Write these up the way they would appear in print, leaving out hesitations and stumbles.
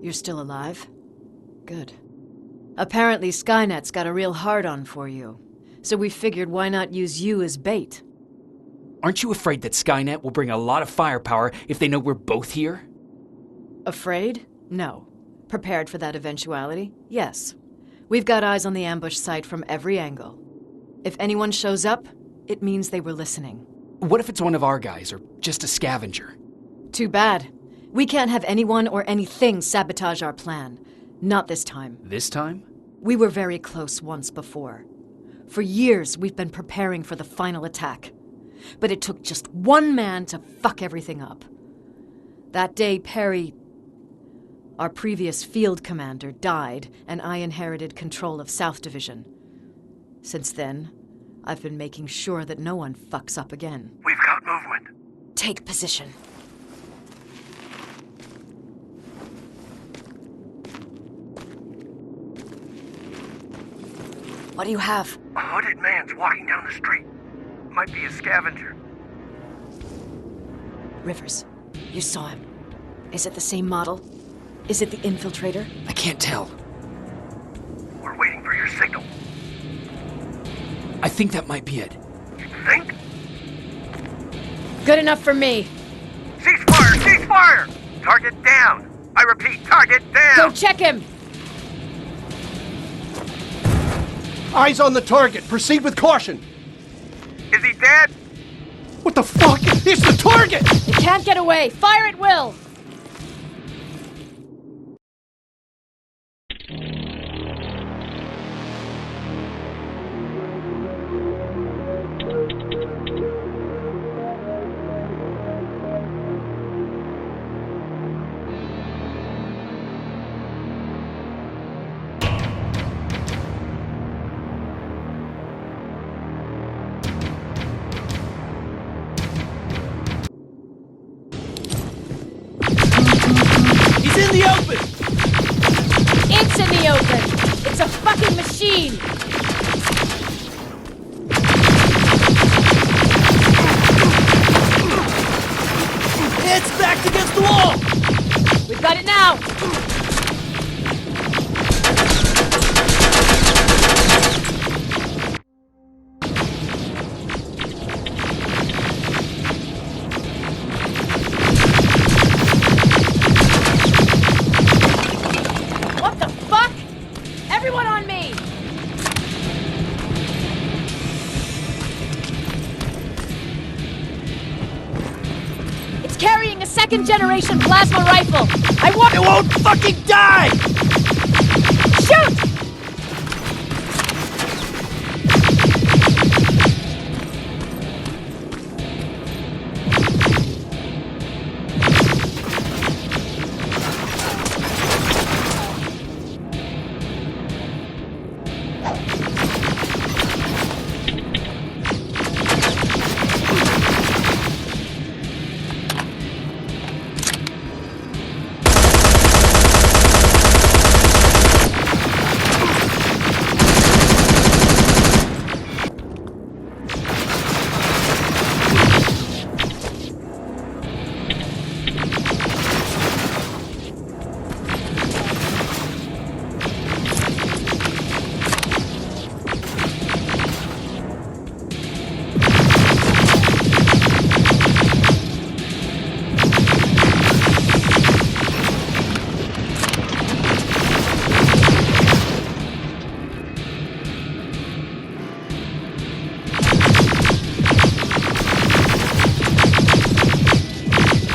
You're still alive? Good. Apparently Skynet's got a real hard-on for you. So we figured why not use you as bait? Aren't you afraid that Skynet will bring a lot of firepower if they know we're both here? Afraid? No. Prepared for that eventuality? Yes. We've got eyes on the ambush site from every angle. If anyone shows up, it means they were listening. What if it's one of our guys, or just a scavenger? Too bad. We can't have anyone or anything sabotage our plan. Not this time. This time? We were very close once before. For years, we've been preparing for the final attack. But it took just one man to fuck everything up. That day, Perry, our previous field commander, died, and I inherited control of South Division. Since then, I've been making sure that no one fucks up again. We've got movement. Take position. What do you have? A hooded man's walking down the street. Might be a scavenger. Rivers, you saw him. Is it the same model? Is it the infiltrator? I can't tell. We're waiting for your signal. I think that might be it. You think? Good enough for me. Cease fire! Cease fire! Target down! I repeat, target down! Go check him! Eyes on the target. Proceed with caution. Is he dead? What the fuck? It's the target! It can't get away. Fire at will! He's in the open! It's in the open! It's a fucking machine! It's backed against the wall! We've got it now! What the fuck? Everyone on me! It's carrying a second-generation plasma rifle! It won't fucking die! Shoot!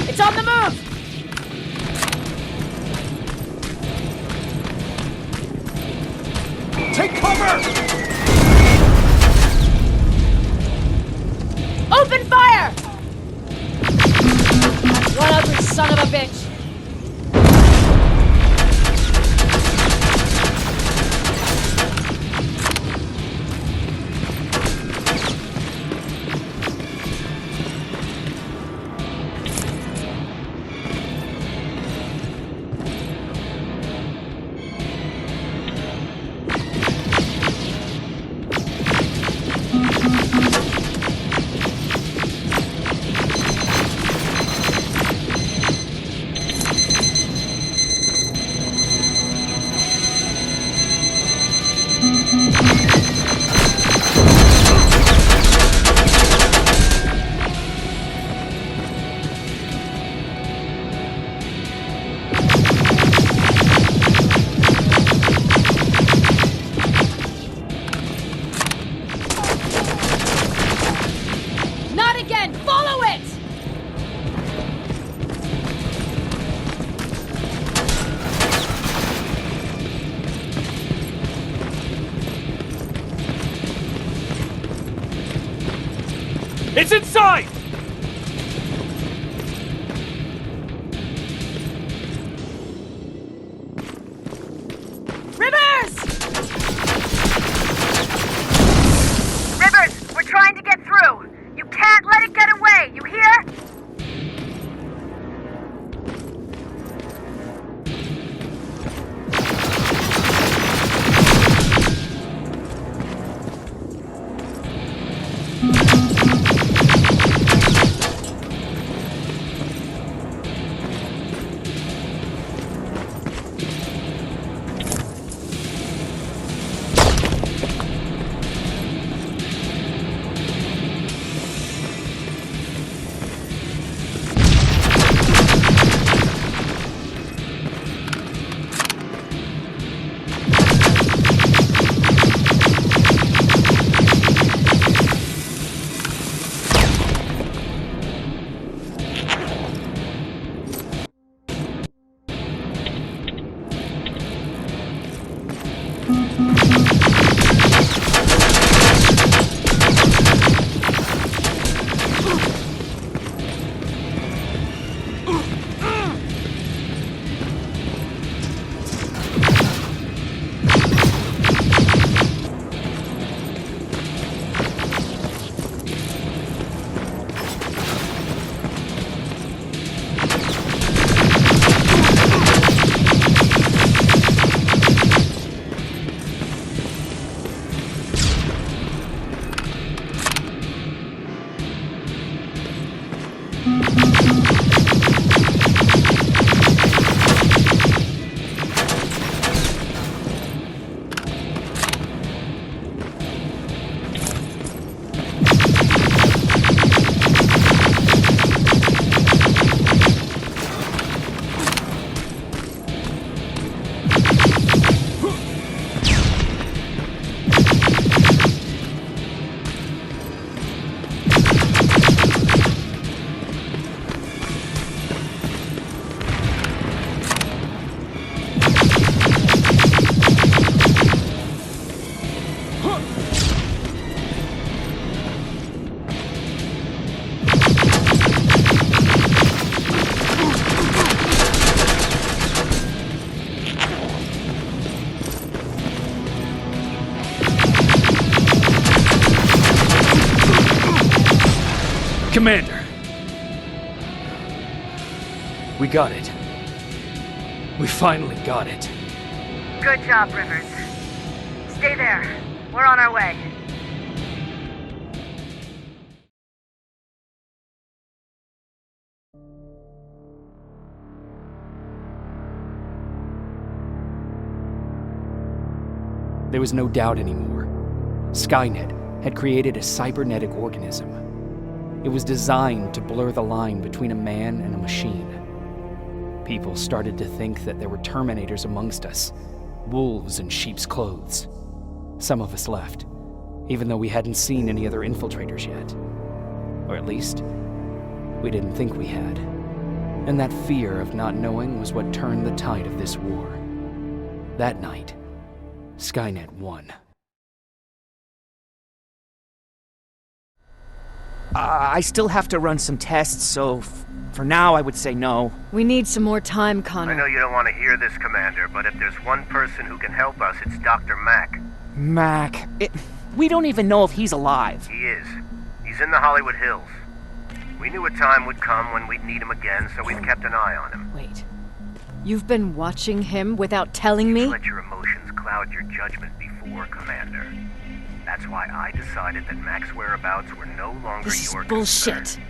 It's on the move! Take cover! Open fire! One ugly son of a bitch! It's inside! Rivers! Rivers, we're trying to get through. You can't let it get away, you hear? Commander! We got it. We finally got it. Good job, Rivers. Stay there. We're on our way. There was no doubt anymore. Skynet had created a cybernetic organism. It was designed to blur the line between a man and a machine. People started to think that there were Terminators amongst us, wolves in sheep's clothes. Some of us left, even though we hadn't seen any other infiltrators yet. Or at least, we didn't think we had. And that fear of not knowing was what turned the tide of this war. That night, Skynet won. I still have to run some tests, so for now I would say no. We need some more time, I Connor. know you don't want to hear this, Commander, but if there's one person who can help us, it's Dr. Mack. Mac, we don't even know if he's alive. He is. He's in the Hollywood Hills. We knew a time would come when we'd need him again, so we've kept an eye on him. Wait. You've been watching him without telling me? Let your emotions cloud your judgment before, Commander. That's why I decided that Mack's whereabouts were no longer This your is bullshit. concern.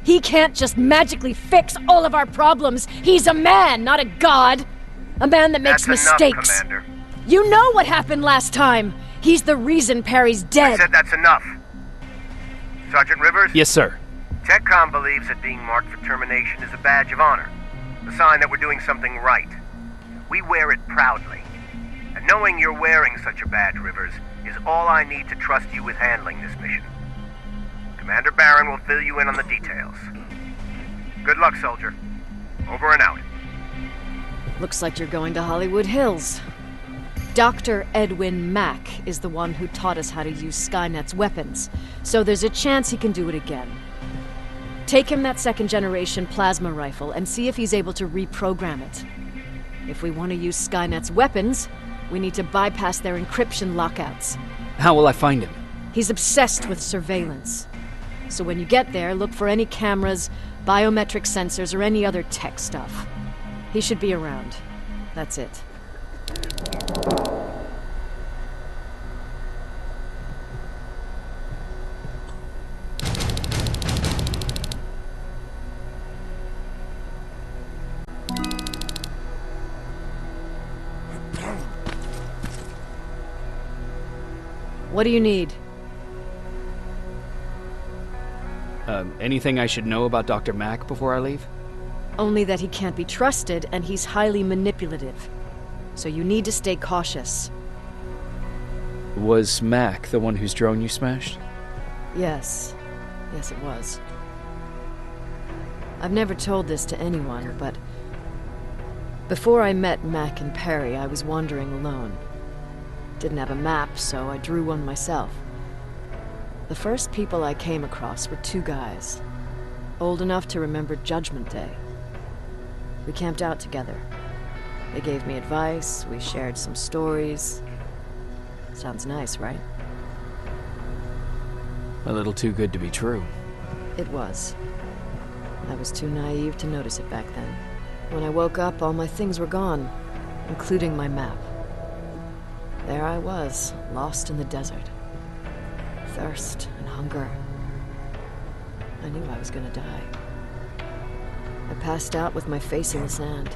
He can't just magically fix all of our problems. He's a man, not a god. A man that makes That's mistakes. enough, Commander. You know what happened last time. He's the reason Perry's I dead. said that's enough. Sergeant Rivers? Yes, sir. TechCom believes that being marked for termination is a badge of honor. A sign that we're doing something right. We wear it proudly. And knowing you're wearing such a badge, Rivers, is all I need to trust you with handling this mission. Commander Barron will fill you in on the details. Good luck, soldier. Over and out. Looks like you're going to Hollywood Hills. Dr. Edwin Mack is the one who taught us how to use Skynet's weapons, so there's a chance he can do it again. Take him that second-generation plasma rifle and see if he's able to reprogram it. If we want to use Skynet's weapons, we need to bypass their encryption lockouts. How will I find him? He's obsessed with surveillance. So when you get there, look for any cameras, biometric sensors, or any other tech stuff. He should be around. That's it. What do you need? Anything I should know about Dr. Mack before I leave? Only that he can't be trusted and he's highly manipulative. So you need to stay cautious. Was Mack the one whose drone you smashed? Yes. Yes, it was. I've never told this to anyone, but before I met Mack and Perry, I was wandering alone. Didn't have a map, so I drew one myself. The first people I came across were two guys, old enough to remember Judgment Day. We camped out together. They gave me advice, we shared some stories. Sounds nice, right? A little too good to be true. It was. I was too naive to notice it back then. When I woke up, all my things were gone, including my map. There I was, lost in the desert. Thirst and hunger. I knew I was gonna die. I passed out with my face in the sand.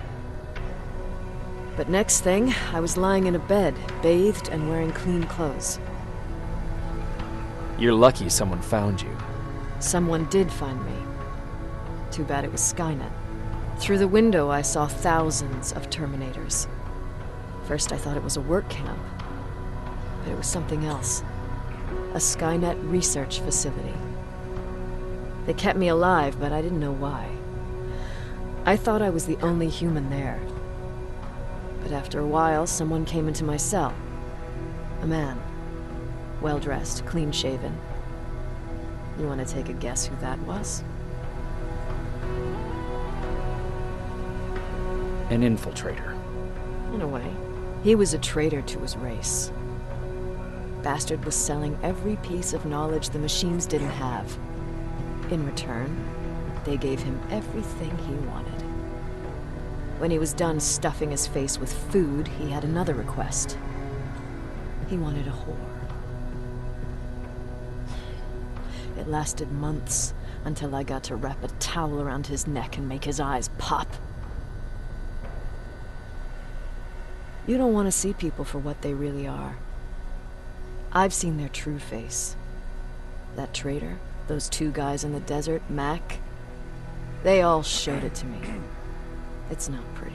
But next thing, I was lying in a bed, bathed and wearing clean clothes. You're lucky someone found you. Someone did find me. Too bad it was Skynet. Through the window, I saw thousands of Terminators. First, I thought it was a work camp. But it was something else. A Skynet research facility. They kept me alive, but I didn't know why. I thought I was the only human there. But after a while, someone came into my cell. A man. Well-dressed, clean-shaven. You want to take a guess who that was? An infiltrator. In a way. He was a traitor to his race. Bastard was selling every piece of knowledge the machines didn't have. In return, they gave him everything he wanted. When he was done stuffing his face with food, he had another request. He wanted a whore. It lasted months, until I got to wrap a towel around his neck and make his eyes pop. You don't want to see people for what they really are. I've seen their true face. That traitor, those two guys in the desert, Mac, they all showed it to me. It's not pretty.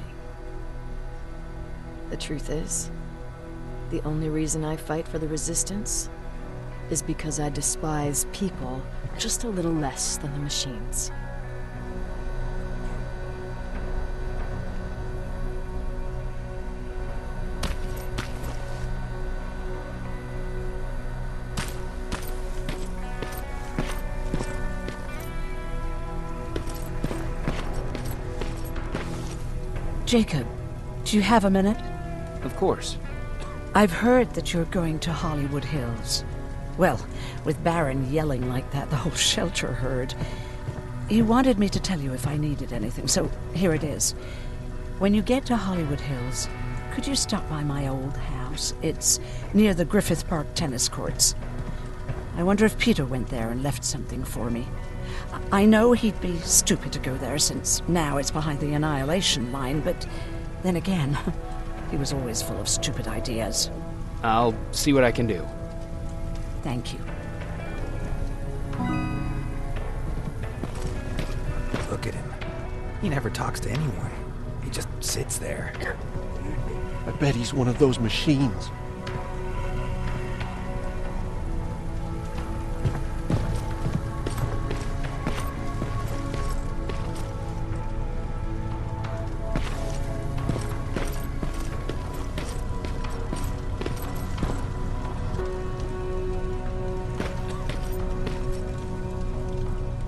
The truth is, the only reason I fight for the Resistance is because I despise people just a little less than the machines. Jacob, do you have a minute? Of course. I've heard that you're going to Hollywood Hills. Well, with Baron yelling like that, the whole shelter heard. He wanted me to tell you if I needed anything, so here it is. When you get to Hollywood Hills, could you stop by my old house? It's near the Griffith Park tennis courts. I wonder if Peter went there and left something for me. I know he'd be stupid to go there, since now it's behind the Annihilation Line, but then again, he was always full of stupid ideas. I'll see what I can do. Thank you. Look at him. He never talks to anyone. He just sits there. I bet he's one of those machines.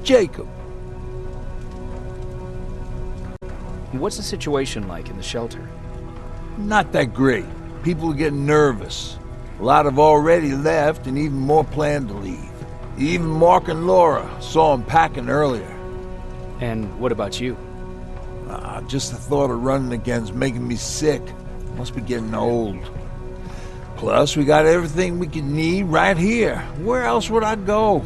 Jacob. What's the situation like in the shelter? Not that great. People are getting nervous. A lot have already left, and even more plan to leave. Even Mark and Laura saw him packing earlier. And what about you? Just the thought of running again's making me sick. Must be getting old. Plus, we got everything we could need right here. Where else would I go?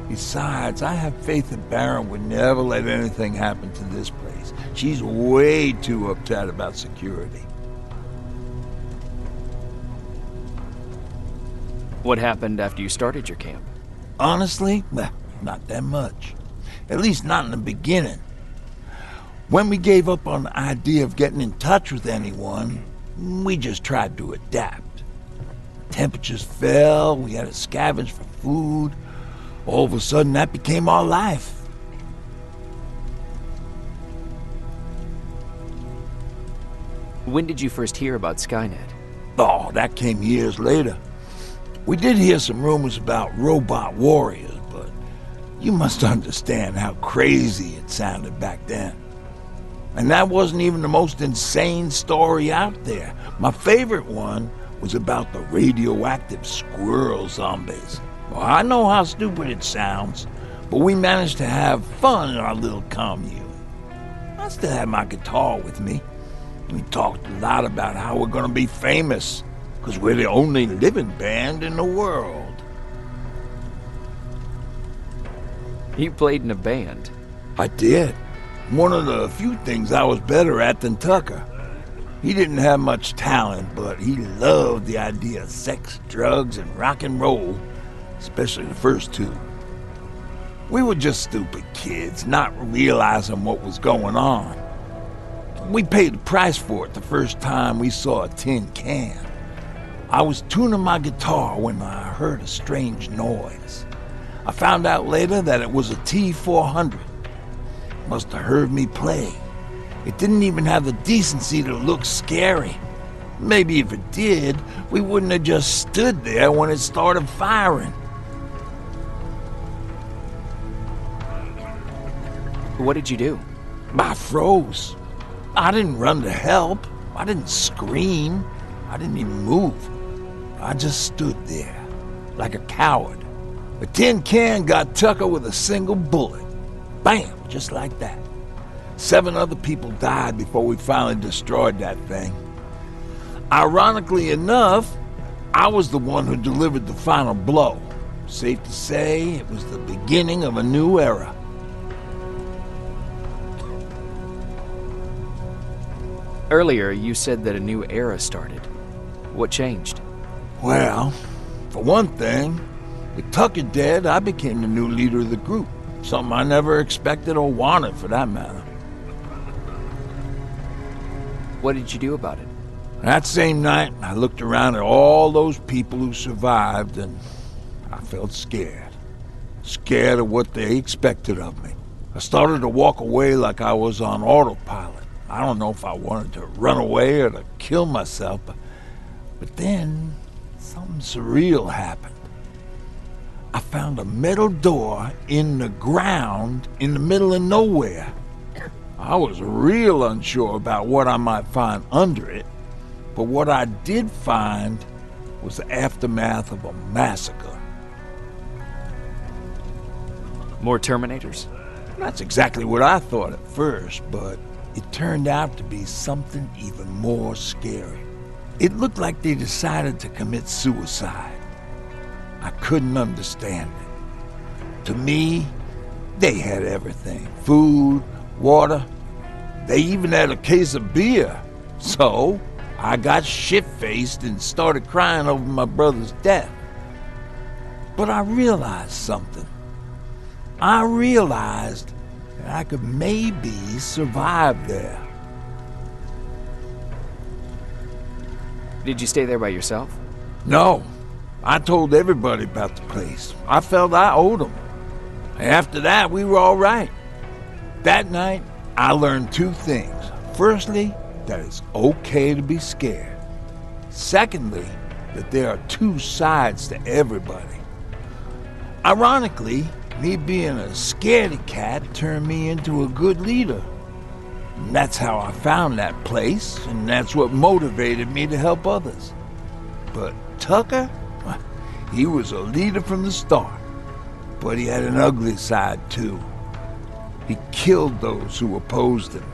Besides, I have faith that Baron would never let anything happen to this place. She's way too uptight about security. What happened after you started your camp? Honestly, well, not that much. At least not in the beginning. When we gave up on the idea of getting in touch with anyone, we just tried to adapt. Temperatures fell, we had to scavenge for food. All of a sudden, that became our life. When did you first hear about Skynet? Oh, that came years later. We did hear some rumors about robot warriors, but you must understand how crazy it sounded back then. And that wasn't even the most insane story out there. My favorite one was about the radioactive squirrel zombies. Well, I know how stupid it sounds, but we managed to have fun in our little commune. I still had my guitar with me. We talked a lot about how we're gonna be famous, because we're the only living band in the world. You played in a band? I did. One of the few things I was better at than Tucker. He didn't have much talent, but he loved the idea of sex, drugs, and rock and roll, especially the first two. We were just stupid kids, not realizing what was going on. We paid the price for it the first time we saw a tin can. I was tuning my guitar when I heard a strange noise. I found out later that it was a T-400. Must have heard me play. It didn't even have the decency to look scary. Maybe if it did, we wouldn't have just stood there when it started firing. What did you do? I froze. I didn't run to help. I didn't scream. I didn't even move. I just stood there, like a coward. A tin can got Tucker with a single bullet. Bam! Just like that. 7 other people died before we finally destroyed that thing. Ironically enough, I was the one who delivered the final blow. Safe to say, it was the beginning of a new era. Earlier, you said that a new era started. What changed? Well, for one thing, with Tucker dead, I became the new leader of the group. Something I never expected or wanted, for that matter. What did you do about it? That same night, I looked around at all those people who survived, and I felt scared. Scared of what they expected of me. I started to walk away like I was on autopilot. I don't know if I wanted to run away or to kill myself, but then something surreal happened. I found a metal door in the ground in the middle of nowhere. I was real unsure about what I might find under it, but what I did find was the aftermath of a massacre. More Terminators? That's exactly what I thought at first, but it turned out to be something even more scary. It looked like they decided to commit suicide. I couldn't understand it. To me, they had everything. Food, water. They even had a case of beer. So, I got shit-faced and started crying over my brother's death. But I realized something. I realized that I could maybe survive there. Did you stay there by yourself? No. I told everybody about the place. I felt I owed them. After that, we were all right. That night, I learned 2 things. Firstly, that it's okay to be scared. Secondly, that there are 2 sides to everybody. Ironically, Me being a scaredy cat turned me into a good leader. And that's how I found that place, and that's what motivated me to help others. But Tucker, he was a leader from the start, but he had an ugly side too. He killed those who opposed him.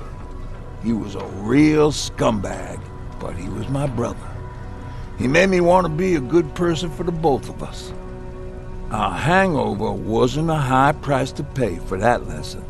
He was a real scumbag, but he was my brother. He made me want to be a good person for the both of us. Our hangover wasn't a high price to pay for that lesson.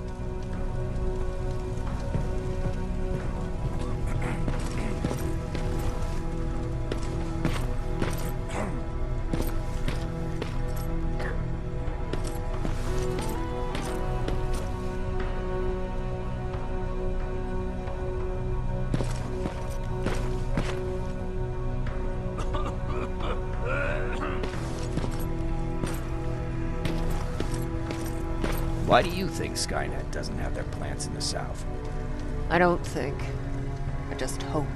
Why do you think Skynet doesn't have their plants in the South? I don't think. I just hope.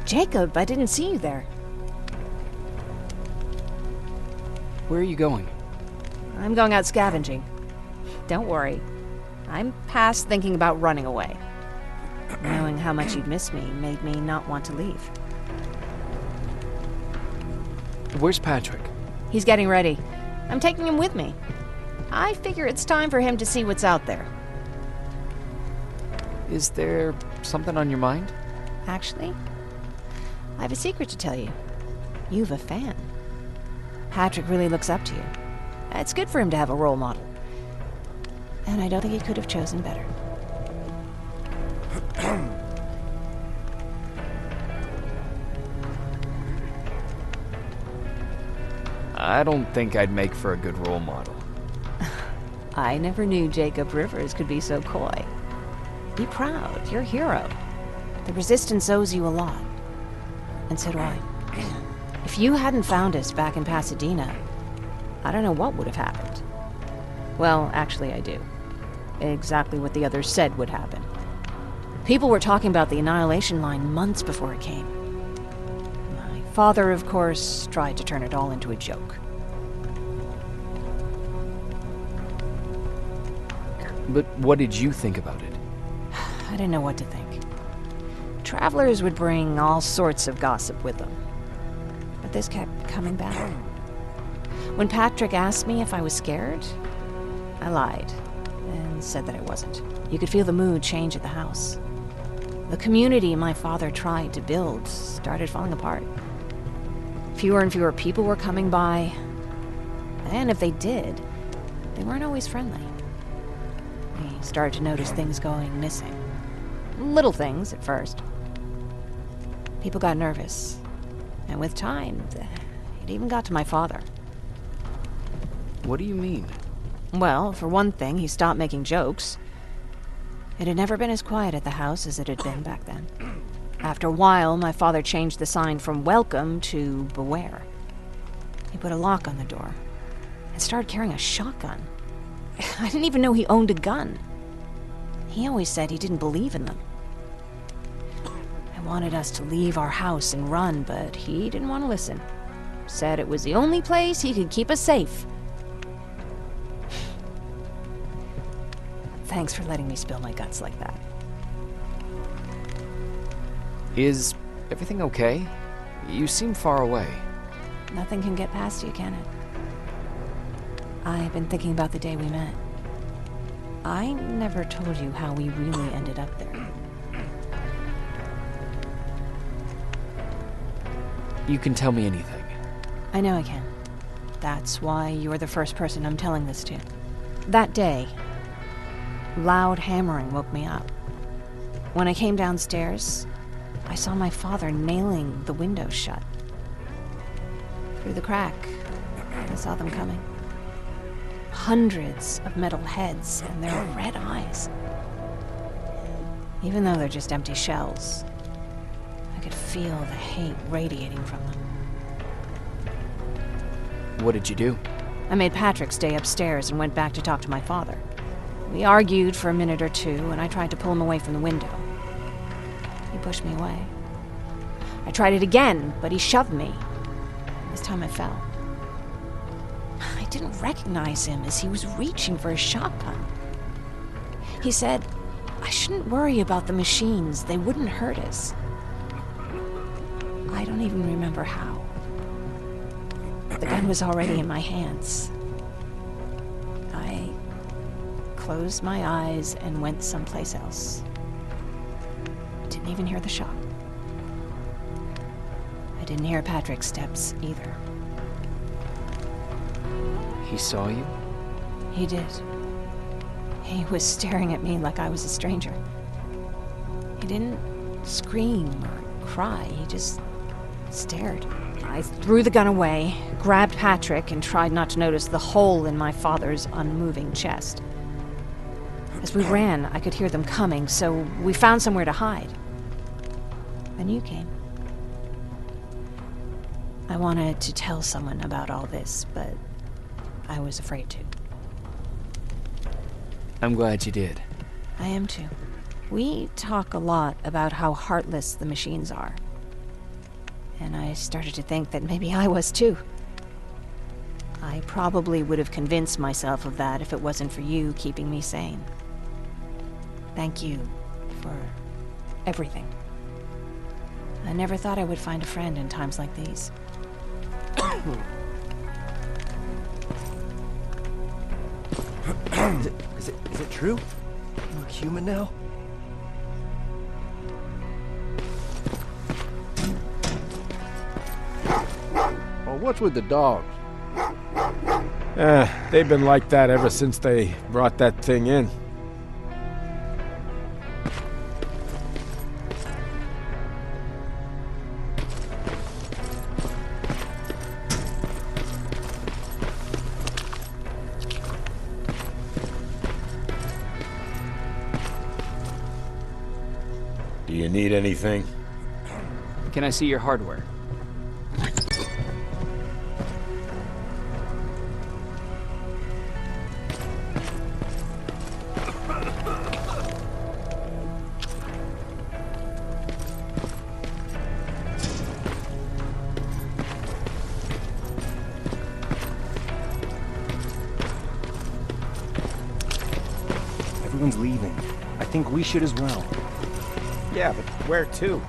Jacob, I didn't see you there. Where are you going? I'm going out scavenging. Don't worry. I'm past thinking about running away. Knowing how much you'd miss me made me not want to leave. Where's Patrick? He's getting ready. I'm taking him with me. I figure it's time for him to see what's out there. Is there something on your mind? Actually, I have a secret to tell you. You've a fan. Patrick really looks up to you. It's good for him to have a role model. And I don't think he could have chosen better. I don't think I'd make for a good role model. I never knew Jacob Rivers could be so coy. Be proud, you're a hero. The Resistance owes you a lot. And so do I. If you hadn't found us back in Pasadena, I don't know what would have happened. Well, actually I do. Exactly what the others said would happen. People were talking about the Annihilation Line months before it came. My father, of course, tried to turn it all into a joke. But what did you think about it? I didn't know what to think. Travelers would bring all sorts of gossip with them. But this kept coming back. When Patrick asked me if I was scared, I lied and said that I wasn't. You could feel the mood change at the house. The community my father tried to build started falling apart. Fewer and fewer people were coming by, and if they did, they weren't always friendly. We started to notice things going missing. Little things at first. People got nervous, and with time, it even got to my father. What do you mean? Well, for one thing, he stopped making jokes. It had never been as quiet at the house as it had been back then. After a while, my father changed the sign from welcome to beware. He put a lock on the door and started carrying a shotgun. I didn't even know he owned a gun. He always said he didn't believe in them. I wanted us to leave our house and run, but he didn't want to listen. Said it was the only place he could keep us safe. Thanks for letting me spill my guts like that. Is everything okay? You seem far away. Nothing can get past you, can it? I've been thinking about the day we met. I never told you how we really ended up there. You can tell me anything. I know I can. That's why you're the first person I'm telling this to. That day, loud hammering woke me up. When I came downstairs, I saw my father nailing the window shut. Through the crack, I saw them coming. Hundreds of metal heads and their red eyes. Even though they're just empty shells, I could feel the hate radiating from them. What did you do? I made Patrick stay upstairs and went back to talk to my father. We argued for a minute or two, and I tried to pull him away from the window. He pushed me away. I tried it again, but he shoved me. This time I fell. I didn't recognize him as he was reaching for a shotgun. He said, I shouldn't worry about the machines. They wouldn't hurt us. I don't even remember how. The gun was already in my hands. I closed my eyes and went someplace else. Didn't even hear the shot. I didn't hear Patrick's steps either. He saw you? He did. He was staring at me like I was a stranger. He didn't scream or cry, he just stared. I threw the gun away, grabbed Patrick, and tried not to notice the hole in my father's unmoving chest. As we ran, I could hear them coming, so we found somewhere to hide. Then you came. I wanted to tell someone about all this, but I was afraid to. I'm glad you did. I am too. We talk a lot about how heartless the machines are. And I started to think that maybe I was too. I probably would have convinced myself of that if it wasn't for you keeping me sane. Thank you for everything. I never thought I would find a friend in times like these. Is it true? You look human now? Oh, what's with the dogs? They've been like that ever since they brought that thing in. Do you need anything? Can I see your hardware? Everyone's leaving. I think we should as well. Yeah, but where to?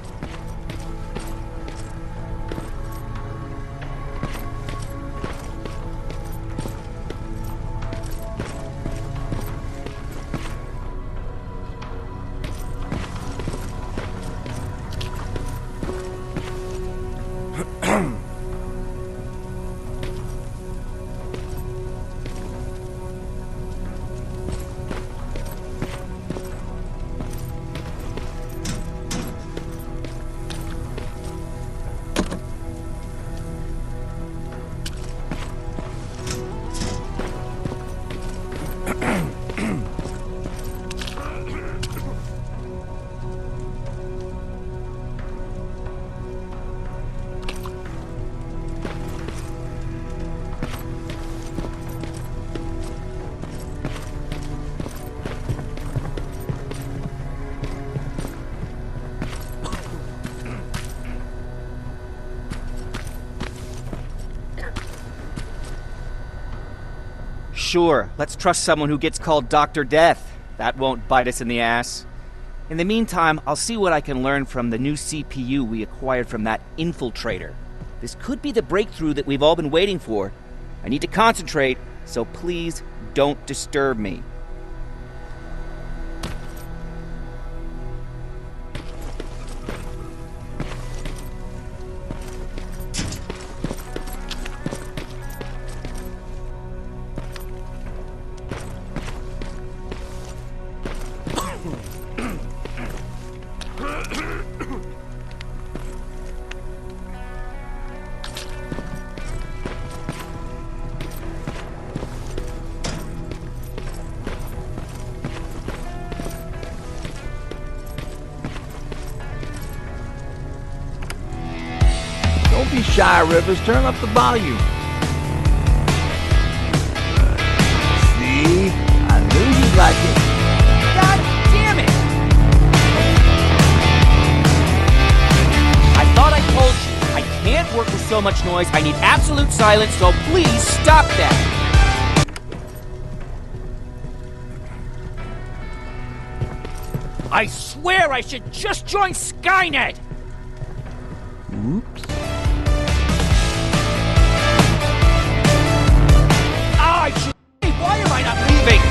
Sure, let's trust someone who gets called Dr. Death. That won't bite us in the ass. In the meantime, I'll see what I can learn from the new CPU we acquired from that infiltrator. This could be the breakthrough that we've all been waiting for. I need to concentrate, so please don't disturb me. shy, Rivers. Turn up the volume. See? I knew you'd like it. God damn it! I thought I told you, I can't work with so much noise. I need absolute silence, so please stop that. I swear I should just join Skynet! Oops. Ah, I should... Why am I not leaving?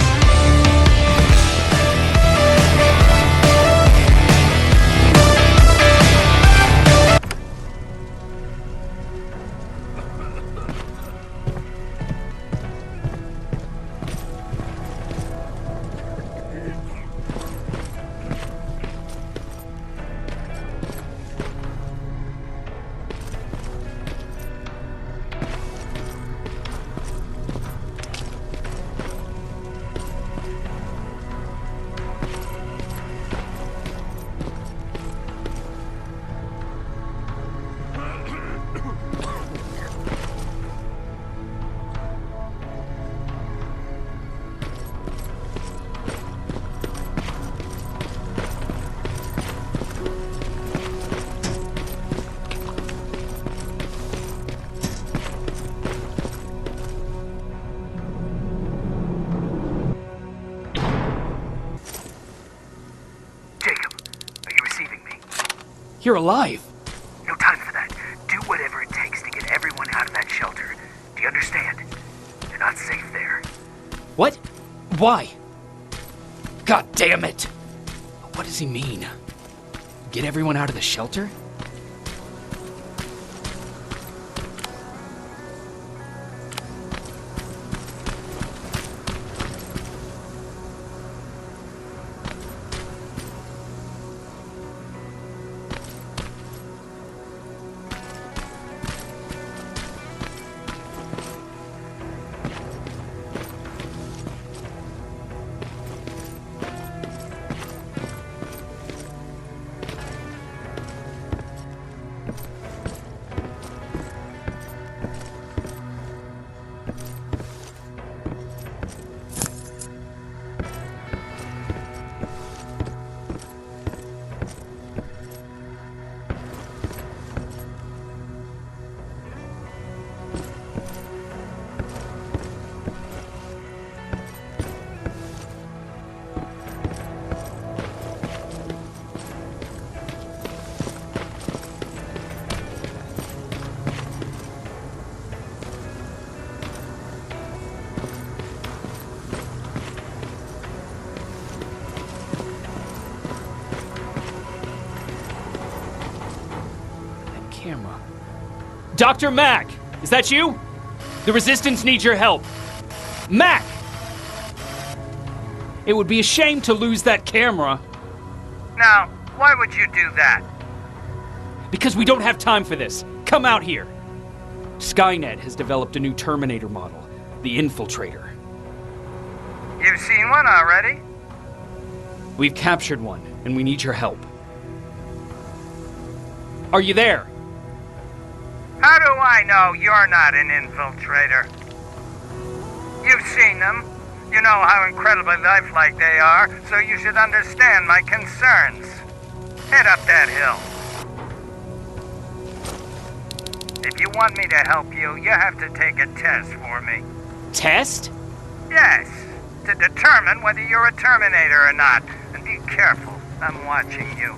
You're alive. No time for that. Do whatever it takes to get everyone out of that shelter. Do you understand? You're not safe there. What? Why? God damn it! What does he mean? Get everyone out of the shelter? Camera. Dr. Mack! Is that you? The Resistance needs your help. Mack! It would be a shame to lose that camera. Now, why would you do that? Because we don't have time for this. Come out here. Skynet has developed a new Terminator model, the Infiltrator. You've seen one already? We've captured one, and we need your help. Are you there? How do I know you're not an infiltrator? You've seen them. You know how incredibly lifelike they are, so you should understand my concerns. Head up that hill. If you want me to help you, you have to take a test for me. Test? Yes, to determine whether you're a Terminator or not. And be careful, I'm watching you.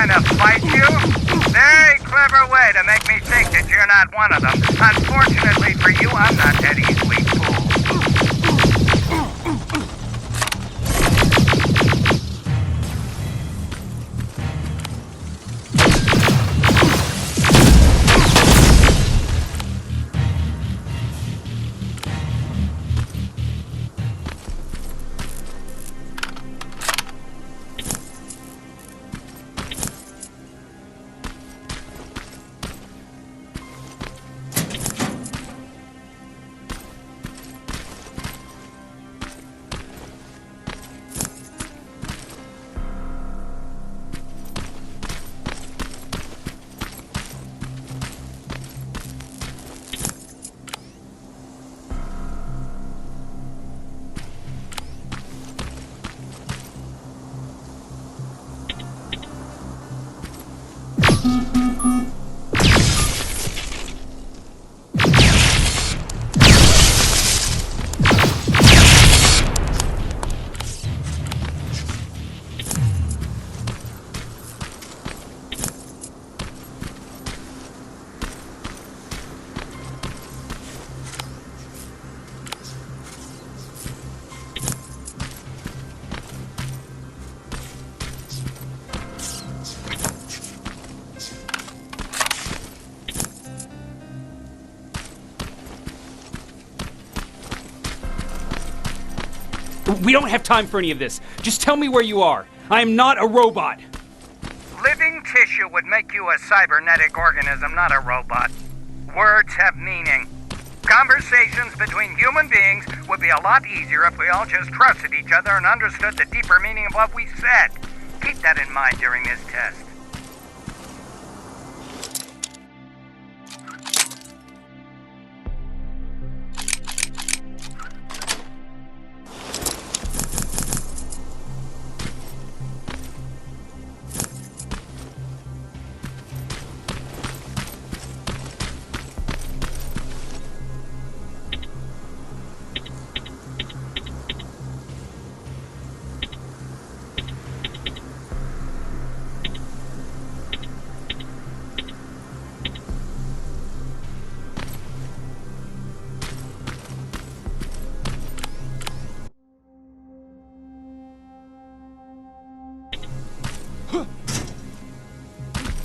trying to fight you? Very clever way to make me think that you're not one of them. Unfortunately for you, I'm not that easily fooled. We don't have time for any of this. Just tell me where you are. I am not a robot. Living tissue would make you a cybernetic organism, not a robot. Words have meaning. Conversations between human beings would be a lot easier if we all just trusted each other and understood the deeper meaning of what we said. Keep that in mind during this test.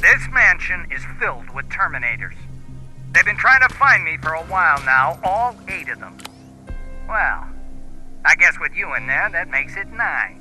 This mansion is filled with Terminators. They've been trying to find me for a while now, all 8 of them. Well, I guess with you in there, that makes it 9.